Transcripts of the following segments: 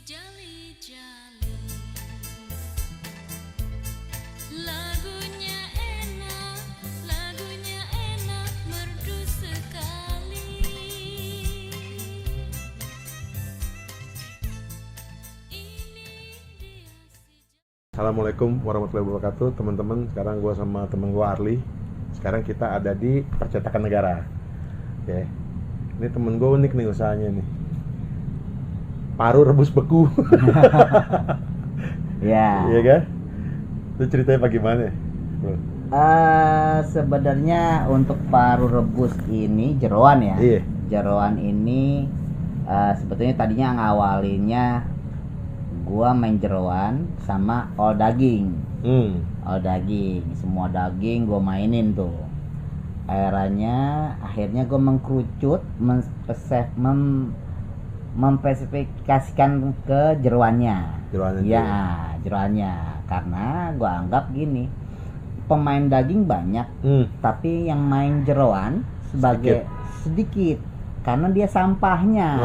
Jali-jali, lagunya enak, merdu sekali. Assalamualaikum warahmatullahi wabarakatuh, teman-teman. Sekarang gue sama temen gue Arli. Sekarang kita ada di Percetakan Negara. Oke. Ini temen gue unik nih usahanya nih. Paru rebus beku. Ya. Iya kan? Itu ceritanya bagaimana, bro? Sebenarnya untuk paru rebus ini jeroan ya. Iya. Jeroan ini sebetulnya tadinya ngawalinnya gua main jeroan sama all daging. All daging, semua daging gua mainin tuh. Akhirnya gua mengkerucut, memspesifikasikan ke jeroannya. Jeroannya. Iya, jeroannya. Karena gua anggap gini, pemain daging banyak, tapi yang main jeroan sebagai sedikit karena dia sampahnya.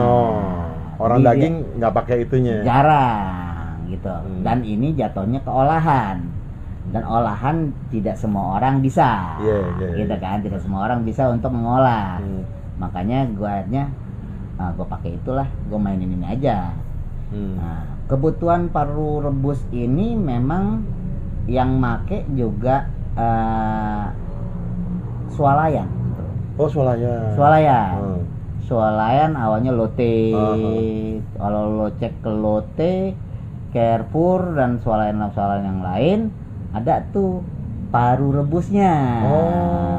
Orang Jadi daging nggak pakai itunya. jarang gitu. Dan ini jatuhnya ke olahan. Dan olahan tidak semua orang bisa. Gitu kan, tidak semua orang bisa untuk mengolah. Makanya gua akhirnya gue pakai itulah, gue mainin ini aja. Nah, kebutuhan paru rebus ini memang yang make juga swalayan. Oh, swalayan. Swalayan awalnya lote. Kalau lo cek ke lote, Carrefour dan swalayan yang lain ada tuh paru rebusnya.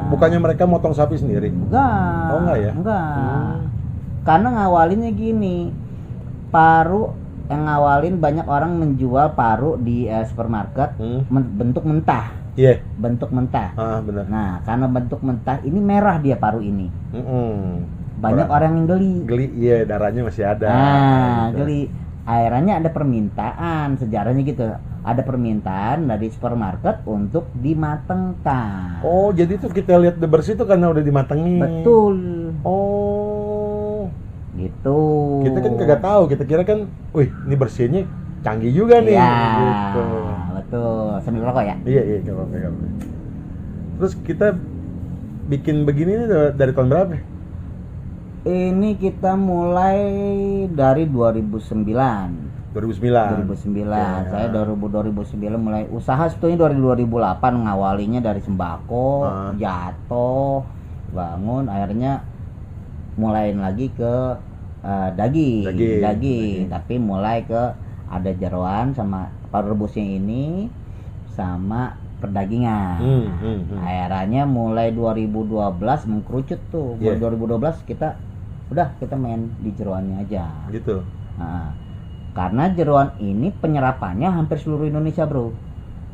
Bukannya mereka motong sapi sendiri? Enggak. Oh, enggak ya? Enggak. Karena ngawalinnya gini, paru yang ngawalin banyak orang menjual paru di supermarket bentuk mentah. Iya. Bentuk mentah. Benar. Nah, karena bentuk mentah ini merah dia paru ini. Banyak orang yang geli. Iya, darahnya masih ada. Geli. Akhirnya ada permintaan, sejarahnya gitu. Ada permintaan dari supermarket untuk dimatengkan. Oh, jadi tuh kita lihat udah bersih tuh karena udah dimatengin. Betul. Oh. Gitu. Kita kan kagak tahu, kita kira kan, wih, ini bersihnya canggih juga nih. Iya, Gitu. betul. Sambil rokok ya? Iya, nggak apa-apa. Terus kita bikin begini nih dari tahun berapa? Ini kita mulai dari 2009. 2009. Ya. Saya 2009 mulai usaha, sebetulnya dari 2008 ngawalinya dari sembako, jatuh, bangun, akhirnya mulain lagi ke daging. Tapi mulai ke ada jeroan sama paru rebusnya ini sama perdagingan. Akhirnya mulai 2012 mengkerucut tuh. Mulai 2012 kita main di jeroannya aja. Gitu. Karena jeroan ini penyerapannya hampir seluruh Indonesia, bro.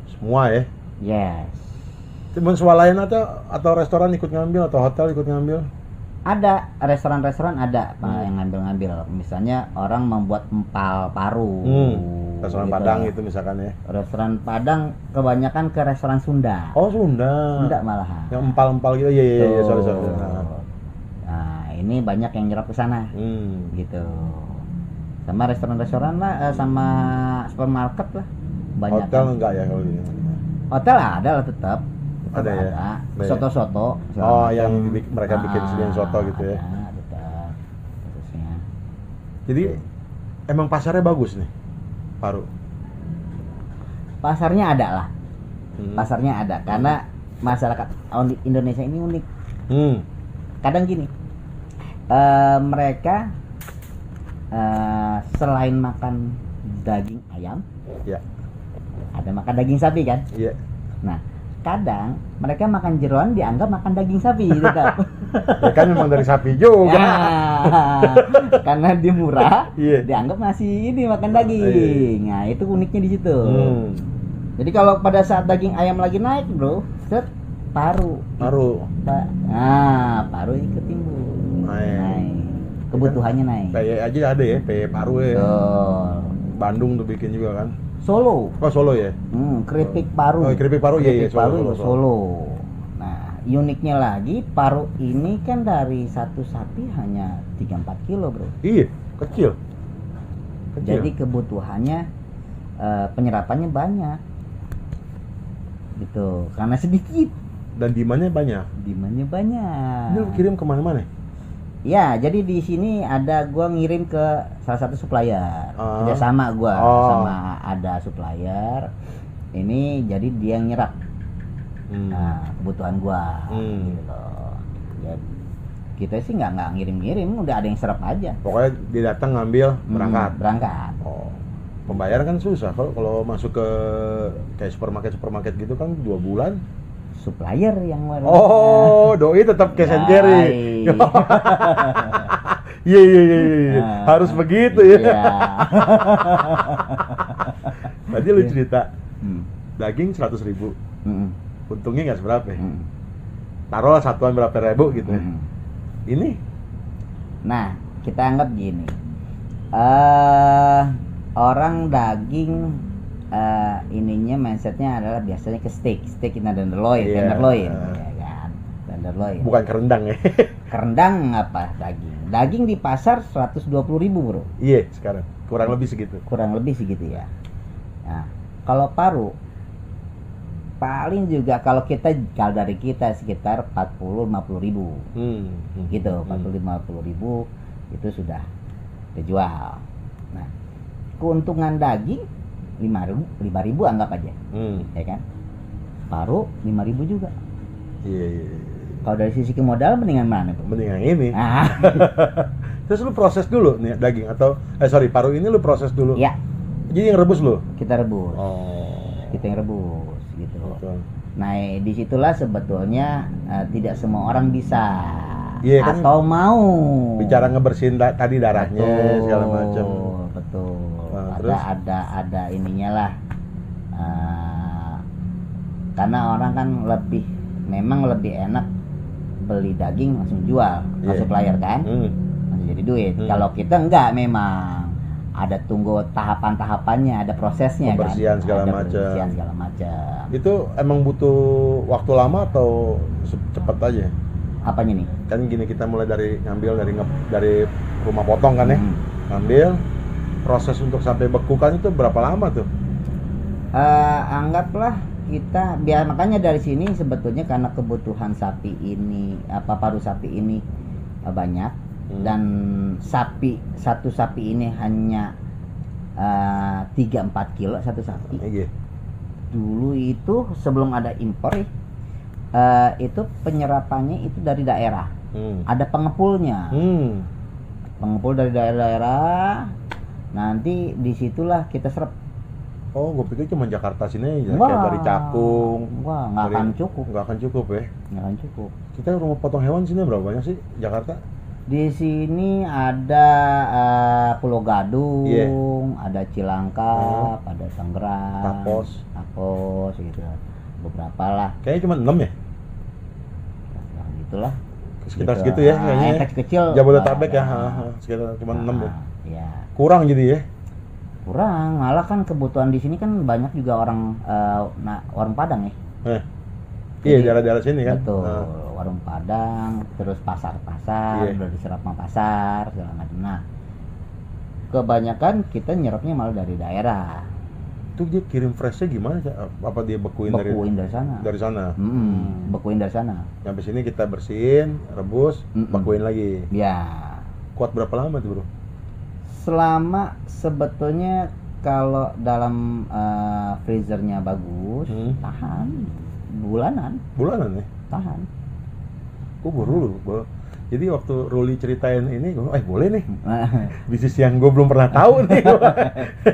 Semua ya? Yes. Cuman swalayan atau restoran ikut ngambil atau hotel ikut ngambil? Ada restoran-restoran ada yang ngambil. Misalnya orang membuat empal paru. Restoran gitu. Padang itu misalkan ya. Restoran Padang kebanyakan ke restoran Sunda. Oh, Sunda. Sunda malahan. Yang empal-empal gitu. Iya, sorry. Nah, ini banyak yang nyerap ke sana. Gitu. Sama restoran-restoran lah, sama supermarket lah. Banyak. Hotel enggak ya kalau gitu? Hotel ada lah tetap. Ada ya? Soto-soto. Oh, yang mereka bikin sediaan soto gitu ya. Ada, tetap. Terusnya. Jadi emang pasarnya bagus nih, paru. Pasarnya ada lah. Pasarnya ada karena masyarakat Indonesia ini unik. Kadang gini, mereka selain makan daging ayam, ada makan daging sapi kan? Iya. Nah, kadang mereka makan jeroan dianggap makan daging sapi, tetap. Ya kan memang dari sapi juga. Karena dia murah, Iya. dianggap masih ini makan daging. Nah, itu uniknya di situ. Jadi kalau pada saat daging ayam lagi naik, bro, paru. Paru ikut timbul. Naik. Kebutuhannya naik. PE aja ada ya, PE paru ya. Betul. Bandung tuh bikin juga kan. Solo. Oh, Solo ya. Keripik paru. Oh, keripik paru iya, Solo. Nah, uniknya lagi paru ini kan dari satu sapi hanya 3-4 kilo, bro. Iya, kecil. Kecil. Jadi kebutuhannya penyerapannya banyak. Gitu. Karena sedikit. Dan demandnya banyak. Demandnya banyak. Ini lu kirim kemana-mana? Ya, jadi di sini ada gua ngirim ke salah satu supplier. Kerjasama gua sama ada supplier. Ini jadi dia nyerap kebutuhan gua. Gitu. Ya, kita sih nggak ngirim-ngirim, udah ada yang serap aja. Pokoknya dia datang ngambil Berangkat. Oh, pembayaran kan susah kalau masuk ke kayak supermarket gitu kan 2 bulan. Supplier yang warna. Oh, doi tetap cash and carry. Iya. Harus begitu ya. Iya. Tadi lu cerita daging 100.000. Untungnya nggak seberapa. Taruh satuan berapa ribu gitu. Ini? Nah, kita anggap gini. Orang daging ininya mindsetnya adalah biasanya ke steak in tenderloin, ya kan? Tenderloin. Bukan kerendang ya. Kerendang apa daging di pasar 120.000 bro. Iya sekarang kurang lebih segitu ya. Nah, kalau paru paling juga kalau dari kita sekitar 40-50.000 gitu. 40-50.000 itu sudah dijual. Nah, keuntungan daging 5.000 anggap aja, ya kan? Paru 5.000 juga. Iya. Kalau dari sisi modal mendingan mana bro? Mendingan ini. Terus lu proses dulu nih daging atau paru ini lu proses dulu. Iya. Jadi yang rebus lu? Kita rebus. Kita yang rebus gitu. Betul. Nah, disitulah sebetulnya tidak semua orang bisa kan atau mau bicara ngebersihin tadi darahnya segala macam. Betul. Nah, ada ininya lah. Karena orang kan memang lebih enak beli daging langsung jual ke supplier kan, langsung jadi duit. Kalau kita enggak, memang ada tunggu tahapan-tahapannya, ada prosesnya, pembersihan kan? segala macam. Itu emang butuh waktu lama atau cepat aja? Apanya nih? Kan gini, kita mulai dari ngambil dari rumah potong kan ya, ngambil, proses untuk sampai bekukan itu berapa lama tuh? Anggaplah kita makanya dari sini sebetulnya karena kebutuhan sapi ini paru sapi ini banyak dan satu sapi ini hanya 3-4 kilo satu sapi. Dulu itu sebelum ada impor itu penyerapannya itu dari daerah. Ada pengepulnya. Pengepul dari daerah-daerah. Nanti disitulah kita serap. Oh, gue pikir cuma Jakarta sini aja, kayak dari Cakung. Wah, nggak akan cukup. Nggak akan cukup ya? Nggak akan cukup. Kita rumah potong hewan sini berapa banyak sih Jakarta? Di sini ada Pulau Gadung, ada Cilangkap, ada Tangerang, Tapos gitu. Beberapa lah. Kayaknya cuma 6 ya? Nah, gitulah. Sekitar segitu ya kayaknya. Yang kecil-kecil. Jabodetabek ya, sekitar cuma 6 ya. Iya. Kurang jadi ya? Kurang, malah kan kebutuhan di sini kan banyak juga orang warung Padang ya. Iya, daerah-daerah sini kan. Betul, warung Padang, terus pasar-pasar, udah diserap sama pasar segala macam. Nah, kebanyakan kita nyerapnya malah dari daerah. Itu dia kirim freshnya gimana? Apa dia bekuin dari sana? Dari sana. Bekuin dari sana. Sampai sini kita bersihin, rebus, bekuin lagi. Ya. Kuat berapa lama tuh bro? Selama sebetulnya kalau dalam freezernya bagus, tahan bulanan ya? Tahan. Gue baru bro. Jadi waktu Ruli ceritain ini, gue boleh nih. Bisnis yang gue belum pernah tahu nih.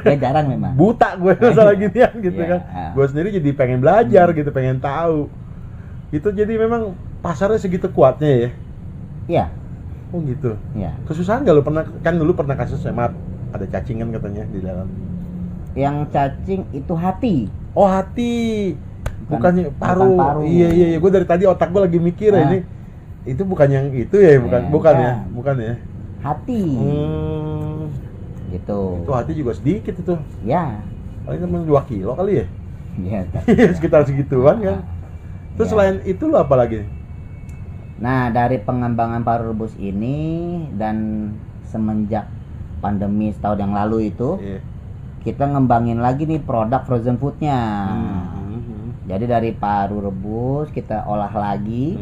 Ya jarang memang. Buta gue masalah ginian gitu kan. Gue sendiri jadi pengen belajar gitu, pengen tahu. Itu jadi memang pasarnya segitu kuatnya ya? Iya. Oh gitu. Iya. Kesusahan nggak lu dulu pernah kasus maaf ada cacingan katanya di dalam. Yang cacing itu hati. Oh hati. Bukannya paru. Iya. Gue dari tadi otak gue lagi mikir ini. Itu bukan yang itu ya, bukan ya. Hati. Gitu. Itu hati juga sedikit itu. Ya. Paling cuma 2 kilo kali ya. Iya. Sekitar segituan kan. Terus selain itu lo apa lagi? Nah, dari pengembangan paru rebus ini dan semenjak pandemi setahun yang lalu itu, Iya. kita ngembangin lagi nih produk frozen foodnya. Jadi dari paru rebus kita olah lagi,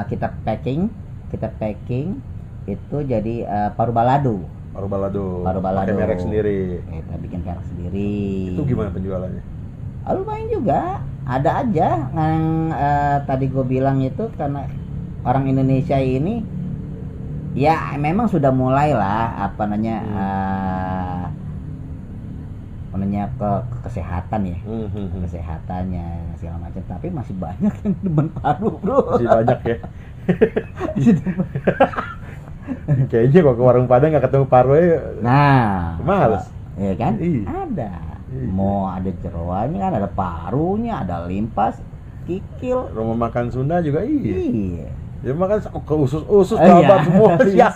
kita packing itu jadi paru balado. Paru balado. Paru balado. Pakai merek sendiri. Kita bikin merek sendiri. Itu gimana penjualannya? Lumayan juga. Ada aja yang tadi gue bilang itu karena orang Indonesia ini ya memang sudah mulai lah ke kesehatan ya, kesehatannya segala macam, tapi masih banyak yang demen paru, bro. Masih banyak ya. Kayaknya kok ke warung Padang nggak ketemu paru ya. Nah, males. Ya kan? Iya. Ada. Iya. Mau ada jeroannya kan, ada parunya, ada limpas, kikil. Rumah makan Sunda juga iya. Iya. Ya makan ke usus babat semua siap.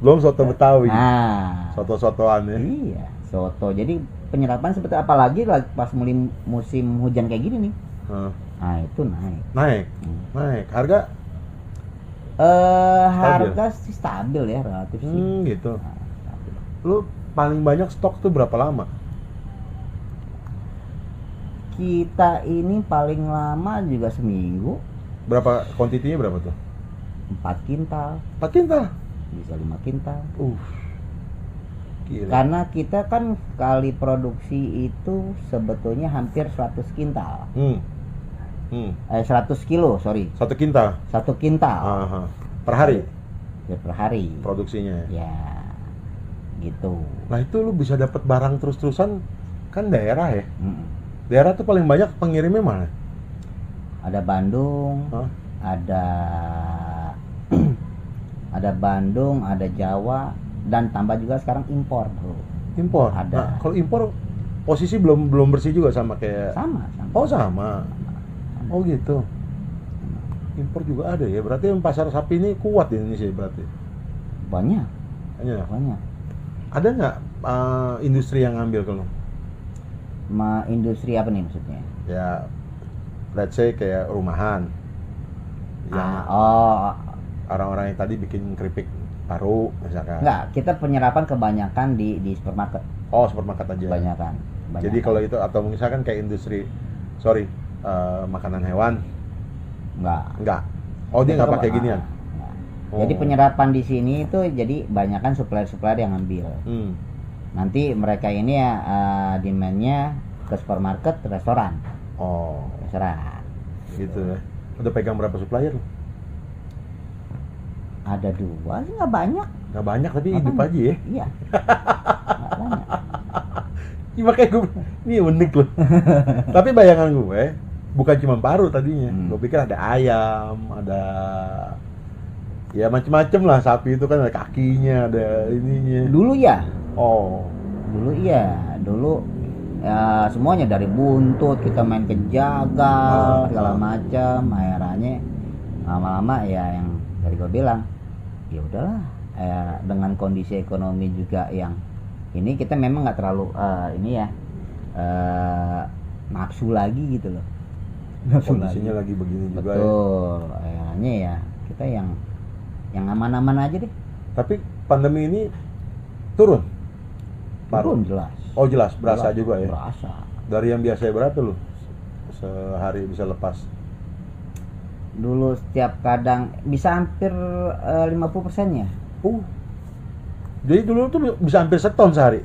Belum soto Betawi. Nah, Soto-sotoan ya. iya, soto. Jadi penyerapan seperti apalagi pas musim hujan kayak gini nih. Nah, itu naik. Naik. Harga? Harga sih stabil ya, relatif sih. Gitu. Nah, stabil. Lu paling banyak stok tuh berapa lama? Kita ini paling lama juga seminggu. Berapa kuantitinya berapa tuh? 4 kintal. 4 kintal? Bisa 5 kintal. Gila. Karena kita kan kali produksi itu sebetulnya hampir 100 kintal. 100 kilo, sorry. 1 kintal? 1 kintal. Per hari? Ya, per hari. Produksinya? Ya, gitu. Nah itu lu bisa dapat barang terus-terusan kan daerah ya? Daerah tuh paling banyak pengirimnya mana? Ada Bandung, ada ada Bandung, ada Jawa, dan tambah juga sekarang impor, bro. Impor? Ada. Nah, kalau impor posisi belum bersih juga sama kayak. Sama. Oh sama. Oh gitu. Impor juga ada ya. Berarti pasar sapi ini kuat di Indonesia berarti. Banyak. Banyak. Ada nggak industri yang ngambil kalau? Industri apa nih maksudnya? Ya, let's say kayak rumahan. Yang orang-orang yang tadi bikin keripik paru misalkan. Enggak, kita penyerapan kebanyakan di supermarket. Oh, supermarket aja. Kebanyakan. Jadi kalau itu atau misalkan kayak industri, makanan hewan. Enggak. Oh, dia nggak pakai ginian. Jadi penyerapan di sini itu jadi banyakan supplier yang ngambil. Nanti mereka ini ya demand-nya ke supermarket, restoran. Restoran. Gitu ya. Udah pegang berapa supplier lu? Ada 2 sih, nggak banyak. Nggak banyak tapi hidup aja ya. Iya. Nggak banyak. Iya makanya gue, ini unik loh. Tapi bayangan gue bukan cuma paru tadinya. Gue pikir ada ayam, ada ya macem-macem lah, sapi itu kan ada kakinya, ada ininya. Dulu ya. Dulu Ya semuanya dari buntut kita main ke jagal segala macam. Akhirnya lama-lama ya yang dari gue bilang ya udahlah, dengan kondisi ekonomi juga yang ini kita memang nggak terlalu nafsu lagi gitu loh. Kondisinya lagi begini juga. Betul. Akhirnya ya kita yang aman-aman aja deh. Tapi pandemi ini turun Jelas. Oh jelas, berasa juga ya. Berasa. Dari yang biasa berapa lu sehari bisa lepas? Dulu setiap kadang bisa hampir 50%-nya. Jadi dulu tuh bisa hampir seton sehari.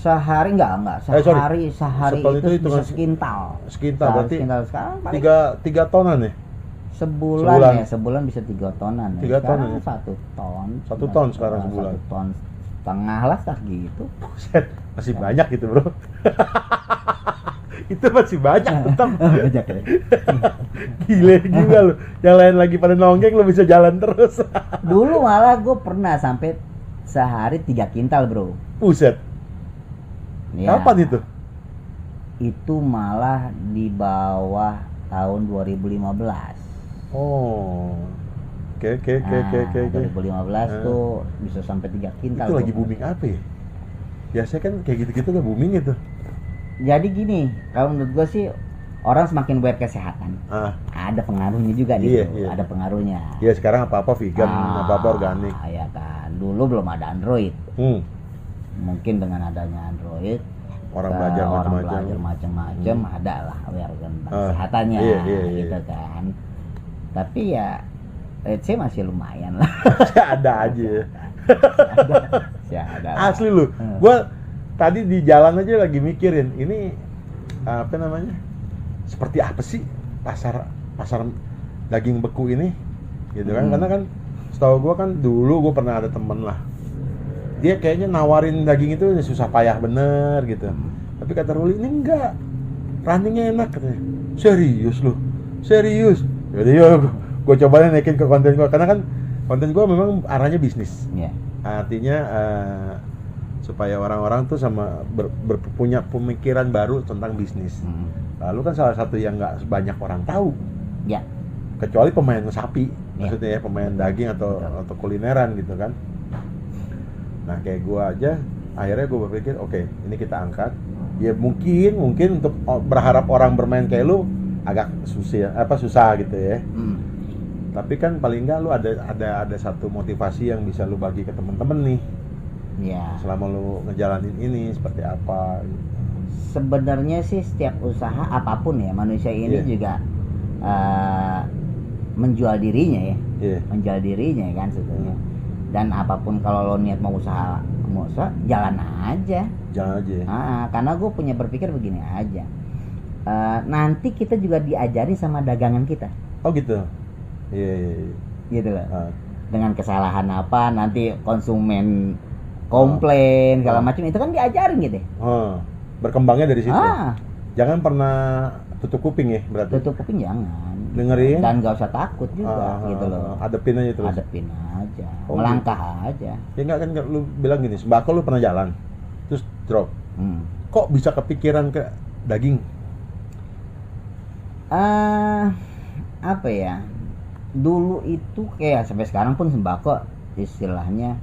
Sehari enggak. Sehari Seton itu itu bisa sekintal. Sekintal berarti Sekarang paling 3 tonan ya? Sebulan bisa 3 tonan. 3 ton ya? 1 ton. 1 ton sekarang sebulan. 1 ton setengah lah gitu. Buset, masih banyak gitu bro. Itu masih banyak tetap. Banyak ya. Gile juga lu. Yang lain lagi pada nonggeng lu bisa jalan terus. Dulu malah gue pernah sampai sehari 3 kintal bro. Buset. Ya, Kapan itu? Itu malah di bawah tahun 2015. Oke. 2015 tuh bisa sampai 3 kintal. Itu lagi booming apa ya? Biasanya kan kayak gitu-gitu udah booming itu. Jadi gini, kalau menurut gue sih orang semakin aware kesehatan. Ada pengaruhnya juga di situ. Iya. Ada pengaruhnya. Iya, sekarang apa-apa vegan, apa-apa organik. Ya kan. Dulu belum ada Android. Mungkin dengan adanya Android orang belajar macam-macam, ada lah aware tentang kesehatannya, gitu kan. Tapi ya saya masih lumayan lah. Ada aja. Ada. Asli lu. Gua tadi di jalan aja lagi mikirin, ini apa namanya? Seperti apa sih pasar daging beku ini? Gitu kan. Karena kan setahu gua kan dulu gua pernah ada temen lah. Dia kayaknya nawarin daging itu susah payah bener gitu. Tapi kata Ruli ini enggak. Runningnya enak katanya. Serius lu? Serius? Jadi gue cobain naikin ke konten gue, karena kan konten gue memang arahnya bisnis. Artinya supaya orang-orang tuh punya pemikiran baru tentang bisnis. Lalu kan salah satu yang nggak banyak orang tahu, kecuali pemain sapi, maksudnya ya pemain daging atau kulineran gitu kan. Nah kayak gue aja, akhirnya gue berpikir oke, ini kita angkat. Ya mungkin untuk berharap orang bermain kayak lu agak susah gitu ya. Tapi kan paling enggak lu ada satu motivasi yang bisa lu bagi ke temen-temen nih. Selama lu ngejalanin ini seperti apa gitu. Sebenarnya sih setiap usaha apapun ya, manusia ini juga menjual dirinya ya. Menjual dirinya kan sebetulnya. Dan apapun kalau lo niat mau usaha jalan aja. Karena gue punya berpikir begini aja. Nanti kita juga diajari sama dagangan kita. Oh gitu. Iya. Gitu loh. Dengan kesalahan apa nanti konsumen komplain segala macam itu kan diajarin gitu. Berkembangnya dari situ. Jangan pernah tutup kuping ya berarti. Tutup kuping jangan. Dengerin. Dan gak usah takut juga gitu loh. Hadepin aja terus. Hadepin aja. Melangkah aja. Ya enggak kan lu bilang gini, sembako lu pernah jalan terus drop. Kok bisa kepikiran ke daging? Apa ya? Dulu itu kayak sampai sekarang pun sembako istilahnya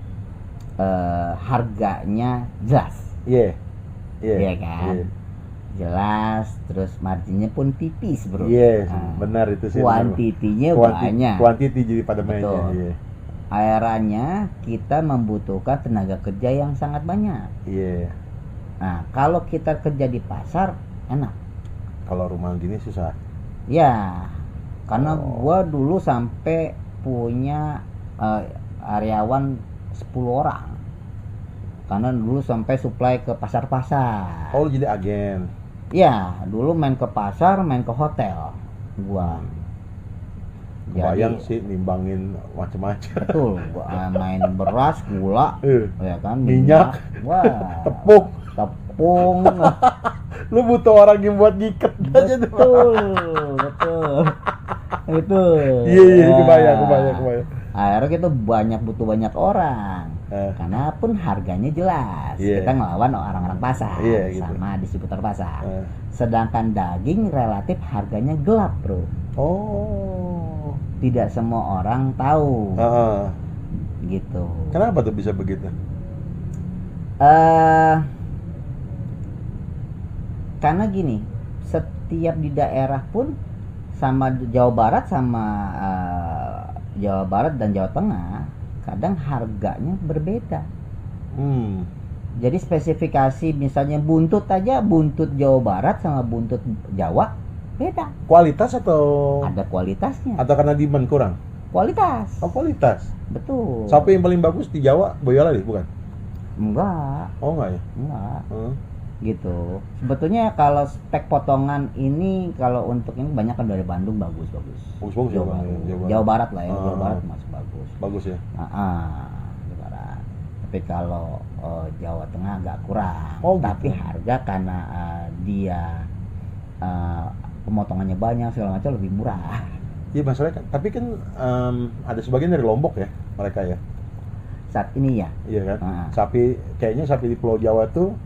harganya jelas. Iya kan? Jelas, terus marginnya pun tipis bro. Benar itu sih. Kuantitinya banyak. Kuantiti jadi pada mainnya. Akhirnya kita membutuhkan tenaga kerja yang sangat banyak. Nah, kalau kita kerja di pasar enak. Kalau rumah gini susah. Ya, karena gua dulu sampai punya karyawan 10 orang. Karena dulu sampai supply ke pasar-pasar. Oh, jadi agen. Ya, dulu main ke pasar, main ke hotel. Gua. Bayang sih nimbangin macam-macam. Betul, gua main beras, gula, ya kan, minyak, tepung. Lu butuh orang yang buat ngiket aja tuh. Betul. Itu. Iya, kebayang. Akhirnya kita butuh banyak orang. Karena pun harganya jelas. Kita ngelawan orang-orang pasar sama distributor pasar. Sedangkan daging relatif harganya gelap, bro. Tidak semua orang tahu. Gitu. Kenapa tuh bisa begitu? Karena gini, setiap di daerah pun sama Jawa Barat Jawa Barat dan Jawa Tengah kadang harganya berbeda. Jadi spesifikasi misalnya buntut aja, buntut Jawa Barat sama buntut Jawa beda. Kualitas atau ada kualitasnya? Atau karena demand kurang? Kualitas. Kualitas. Betul. Sapi yang paling bagus di Jawa Boyolali bukan? Enggak. Enggak ya? Enggak. Gitu. Sebetulnya kalau spek potongan ini kalau untuk ini banyak kan dari Bandung bagus. Bagus Jawa Barat lah ya. Jawa Barat masih bagus. Bagus ya. Jawa Barat. Tapi kalau Jawa Tengah agak kurang. Tapi gitu. Harga karena dia pemotongannya banyak segala macam lebih murah. Iya masalahnya kan. Tapi kan ada sebagian dari Lombok ya mereka ya. Saat ini ya. Iya kan. Kayaknya sapi di Pulau Jawa tuh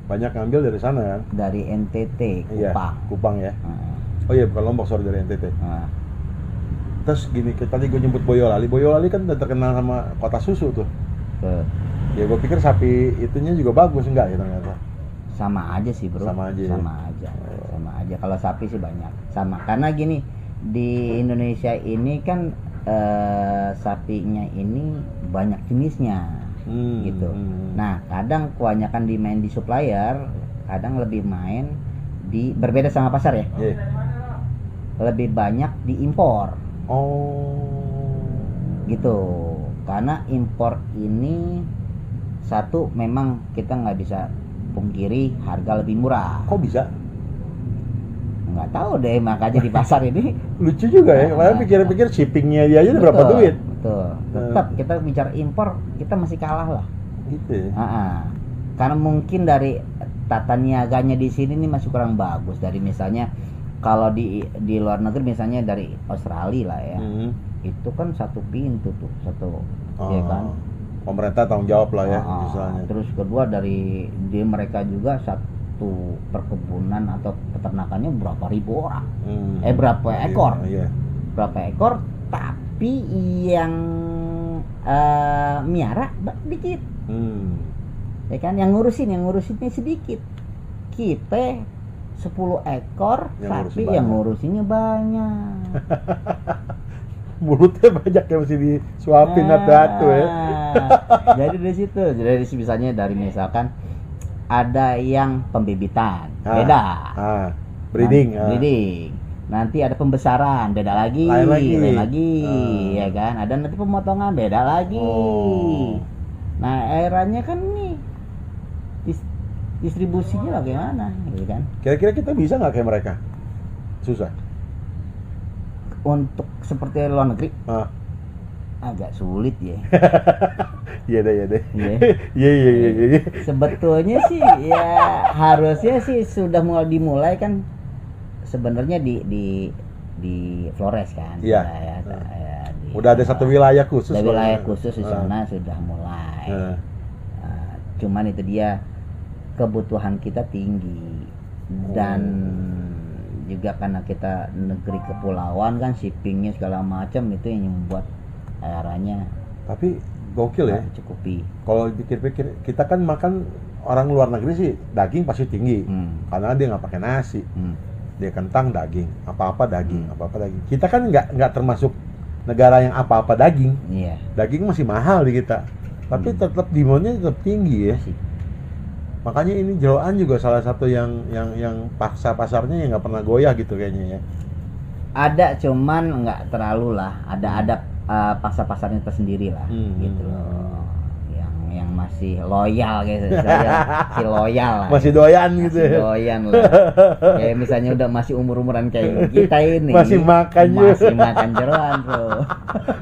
banyak ngambil dari sana kan? Dari NTT, Kupang. Iya, Kupang ya. Oh iya, bukan Lombok, sorry, dari NTT. Terus gini, tadi gue nyebut Boyolali. Boyolali kan udah terkenal sama kota susu tuh. Ya gue pikir sapi itunya juga bagus, enggak ya ternyata. Sama aja sih bro. Sama aja ya? Sama aja. Kalau sapi sih banyak. Sama. Karena gini, di Indonesia ini kan sapinya ini banyak jenisnya, gitu. Nah, kadang kebanyakan dimain di supplier, kadang lebih main di berbeda sama pasar ya. Yeah. Lebih banyak diimpor. Gitu. Karena impor ini satu memang kita nggak bisa pungkiri harga lebih murah. Kok bisa? Nggak tahu deh, makanya di pasar ini Lucu juga ya, padahal pikir-pikir shippingnya dia aja berapa duit. Betul. Tetap kita bicara impor, kita masih kalah lah. Gitu ya. Karena mungkin dari tata niaganya di sini nih masih kurang bagus. Dari misalnya kalau di luar negeri misalnya dari Australia lah ya, itu kan satu pintu tuh, ya kan. Pemerintah tanggung jawab lah ya, misalnya. Terus kedua di mereka juga satu perkebunan atau peternakannya berapa ribu orang, berapa ekor, berapa ekor, tapi yang miara dikit, ya kan, yang ngurusinnya sedikit. Kita 10 ekor sapi yang ngurusinnya banyak. Mulutnya banyak yang mesti disuapin atu ya. Jadi dari situ, jadi misalnya dari misalkan ada yang pembibitan, beda. Breeding. Nanti ada pembesaran, beda lagi. Lain lagi, ya kan. Ada nanti pemotongan, beda lagi. Nah, eranya kan nih distribusinya bagaimana, gitu kan? Kira-kira kita bisa nggak kayak mereka? Susah. Untuk seperti luar negeri, agak sulit ya. Iya deh. Iya. Sebetulnya sih ya harusnya sih sudah mulai dimulai kan sebenarnya di Flores kan. Iya. Udah ada satu wilayah khusus. Ada wilayah khusus di sana sudah mulai. Cuman itu dia, kebutuhan kita tinggi dan juga karena kita negeri kepulauan kan, shippingnya segala macam itu yang membuat airnya. Tapi gokil ya, cukupi. Kalau dipikir-pikir, kita kan makan orang luar negeri sih daging pasti tinggi, karena dia nggak pakai nasi, dia kentang daging, apa-apa daging. Kita kan nggak termasuk negara yang apa-apa daging. Iya. Daging masih mahal di kita, tapi tetap demandnya tetap tinggi ya. Masih. Makanya ini jeroan juga salah satu yang pasarnya yang nggak pernah goyah gitu kayaknya ya. Ada, cuman nggak terlalu lah. Ada pasar-pasarnya tersendiri lah, gitu loh. Yang masih loyal gitu, masih loyal lah. Masih doyan gitu. Masih doyan lah. Kayak misalnya udah masih umur-umuran kayak kita ini. Masih makan jeroan bro.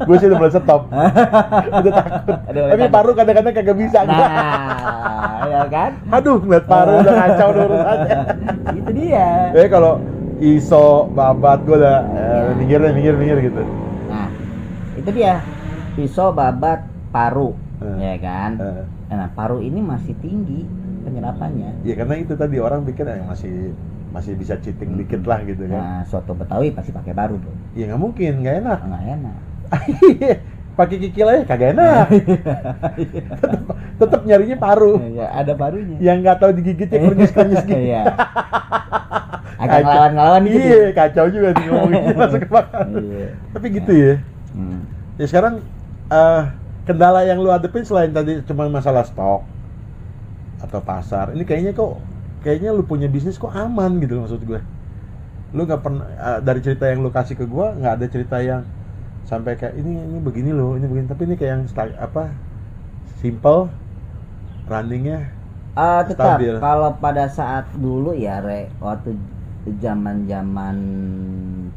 Gue sih udah mulai stop. Udah takut. Tapi paru kadang-kadang kagak bisa. Nah, ya kan? Aduh, ngeliat paru udah kacau urusannya. Itu dia. Kalau iso, babat, gue udah minggir gitu. Nah, itu dia. Iso, babat, paru. Ya kan? Nah, paru ini masih tinggi penyerapannya. Ya karena itu tadi orang pikir masih bisa cheating dikit lah gitu kan. Nah, soto Betawi pasti pakai paru, bro. Ya nggak mungkin, nggak enak. Nggak enak. Pakai kikil aja kagak enak. tetap nyarinya paru. Ya, ada parunya. Yang nggak tahu digigitnya krenyes gitu. Iya. Agak ngelawan gitu. Iya, kacau juga sih ngomongin masuk ke makan. Iya. Tapi gitu ya. Ya sekarang kendala yang lu hadapin selain tadi cuma masalah stok atau pasar, ini kayaknya lu punya bisnis kok aman gitu maksud gue. Lu nggak pernah dari cerita yang lu kasih ke gue nggak ada cerita yang sampai kayak ini begini loh, ini begini, tapi ini kayak yang simple runningnya. Tetap kalau pada saat dulu ya waktu zaman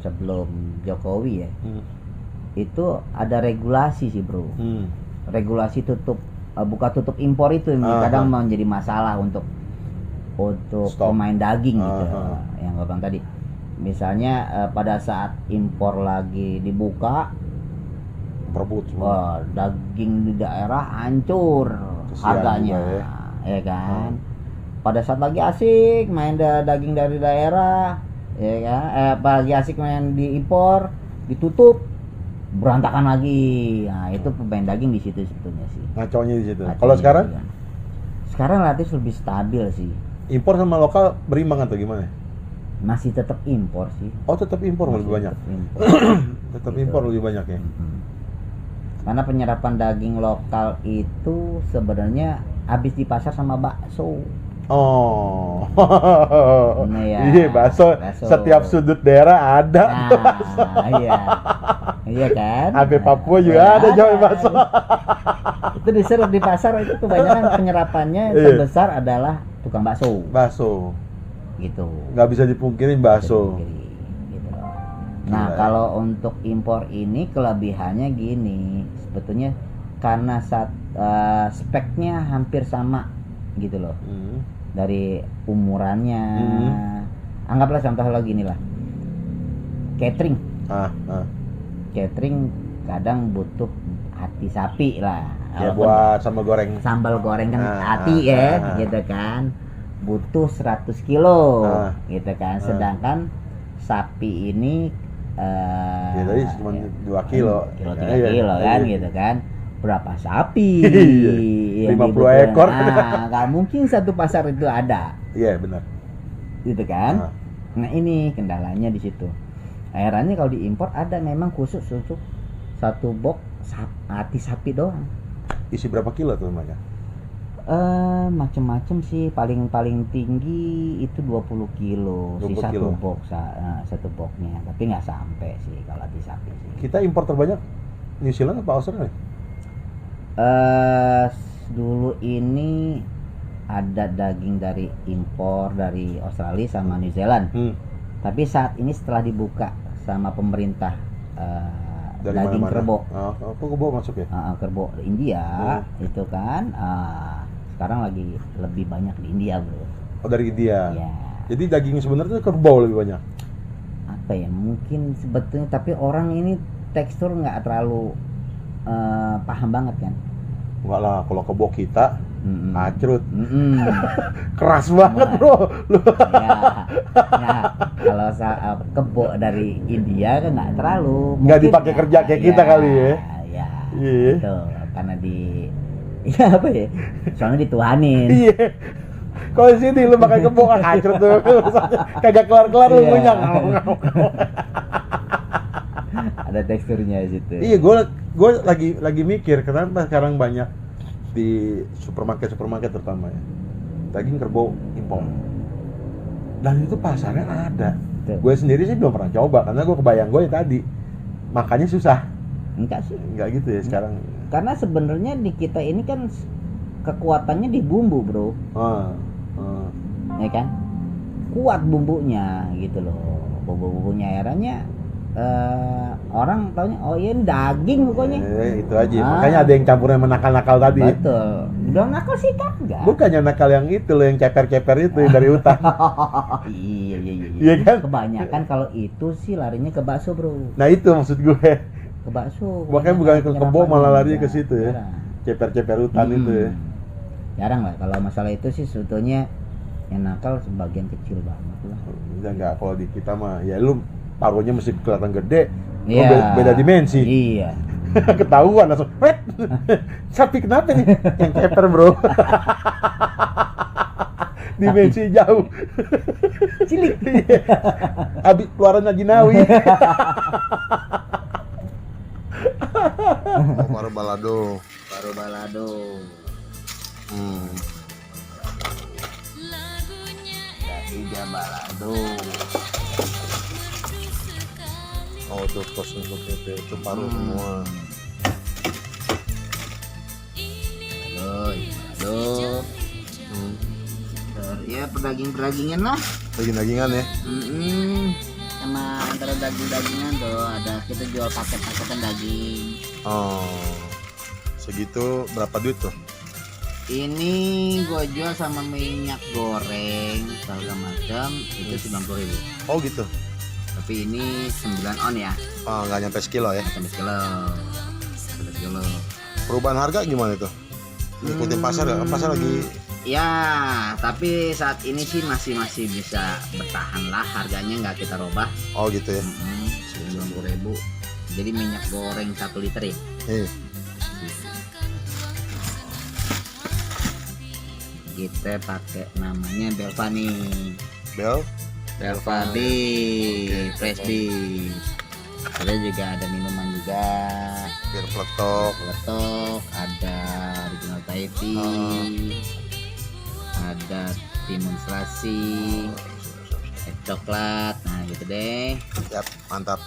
sebelum Jokowi ya, itu ada regulasi sih bro. Regulasi buka tutup impor itu kadang menjadi masalah untuk pemain daging gitu. Yang gue bilang tadi, misalnya pada saat impor lagi dibuka, berebut daging di daerah hancur harganya, ya kan. Pada saat lagi asik main daging dari daerah, ya kan, lagi asik main diimpor, ditutup, berantakan lagi. Nah, itu pemain daging di situ sebetulnya sih. Ngaconya di situ. Kalau sekarang? Sekarang relatif lebih stabil sih. Impor sama lokal berimbang atau gimana? Masih tetap impor sih. Oh, tetap impor Masih lebih banyak. tetap impor. Tetap Gitu. impor lebih banyak ya. Karena penyerapan daging lokal itu sebenarnya habis di pasar sama bakso. Oh. Nah, ya. Iya, bakso. Setiap sudut daerah ada. Nah, iya. Iya kan? Sampai Papua juga ada jual bakso. Itu diserap di pasar itu kebanyakan penyerapannya Iya. terbesar adalah tukang bakso. Bakso. Gitu. Nggak bisa dipungkirin bakso. Gitu. Nah, Gila. kalau untuk impor ini kelebihannya gini, sebetulnya karena speknya hampir sama gitu loh. Dari umurannya. Anggaplah contoh lagi nih lah. Catering. Catering kadang butuh hati sapi lah. Ya Walaupun buat sama goreng. sambal goreng kan hati ya, gitu kan. Butuh 100 kilo gitu kan. Sedangkan sapi ini Ya tadi cuma 2 kilo. 3 Iya, kilo kan iya. gitu kan. Berapa sapi? Iya, yang 50 dibutuhkan? ekor. Nah, nggak mungkin satu pasar itu ada. Iya, benar. Gitu kan. Nah, ini kendalanya di situ. Akhirnya kalau diimpor ada memang khusus untuk satu box hati sapi doang. Isi berapa kilo tuh mereka? Macem-macem sih, paling tinggi itu 20 kilo 20 sih kilo. satu boxnya, tapi nggak sampai sih kalau hati sapi sih. Kita impor terbanyak New Zealand apa Australia? Dulu ini ada daging dari impor dari Australia sama New Zealand. Tapi saat ini setelah dibuka sama pemerintah Dari daging mana-mana? kerbau, Kerbau masuk ya? kerbau India itu kan sekarang lagi lebih banyak di India, bro. Oh, dari India. Ya, Jadi daging sebenarnya tuh kerbau lebih banyak. apa ya, mungkin sebetulnya, tapi orang ini tekstur nggak terlalu paham banget kan. Enggak lah, kalau kerbau kita acrut. Keras Nah, banget, bro. ya, kalau kebo dari India kan nggak terlalu. Nggak Mungkin dipakai kerja kayak kita kali ya. Ya, Iya. itu karena ya apa ya? Soalnya dituanin. Iya. Kalau di sini lu pakai kerbau kan acrut tuh. Kagak kelar-kelar lu Iya. punya. Ada teksturnya di situ. Iya, gue lagi mikir kenapa sekarang banyak di supermarket terutama ya daging kerbau impor. Dan itu pasarnya ada. Gue sendiri sih belum pernah coba karena gue kebayang gue tadi makannya susah. Enggak sih. Enggak gitu ya sekarang. Karena sebenarnya di kita ini kan kekuatannya di bumbu, bro. Ya kan? Kuat bumbunya gitu loh. Bumbu-bumbunya akhirnya orang taunya oh iya ini daging pokoknya. Itu aja. Makanya ada yang campurnya menakal-nakal tadi. Betul. Udah nakal sih kagak. Bukannya nakal yang itu loh, yang ceper-ceper itu yang dari hutan. Iya. Iya kan? Kebanyakan kalau itu sih larinya ke bakso, bro. Nah itu maksud gue. Ke bakso. Makanya bukan ke kebo malah lari ke situ ya. Jarang. Ceper-ceper hutan itu ya. Jarang lah kalau masalah itu sih sebetulnya yang nakal sebagian kecil banget lah. Ya enggak, kalau di kita mah ya lu paruhnya mesti kelihatan gede. Iya. Beda dimensi. Iya. Ketahuan langsung. Wet. Sapi kenapa nih? Yang ceper, bro. Dimensi jauh. Cilik. Habis keluaran Jinawi. Paru balado. Lagunya Tiga balado. merdu sekali. Oh tuh tos untuk itu paru semua. Balado. Ya perdaging-perdagingan lah. Daging-dagingan ya. Sama antara daging-dagingan tuh ada kita jual paket-paketan daging. Oh. Segitu berapa duit tuh? Ini gua jual sama minyak goreng segala macam itu 90.000. Oh gitu. Tapi ini 9 on ya. Oh, nggak nyampe sekilo ya. Sampai sekilo. Perubahan harga gimana itu? Ngikutin pasar nggak? Kan pasar lagi. Ya, tapi saat ini sih masih bisa bertahan lah, harganya nggak kita robah. Oh gitu ya. 90.000. Jadi minyak goreng 1 liter ya. kita pakai namanya Belvani. Belvani Fresh Beef. Ada juga ada minuman juga. Bir peletok. Ada original Thai tea. Ada timun selasi, es coklat, nah gitu deh. Siap, mantap.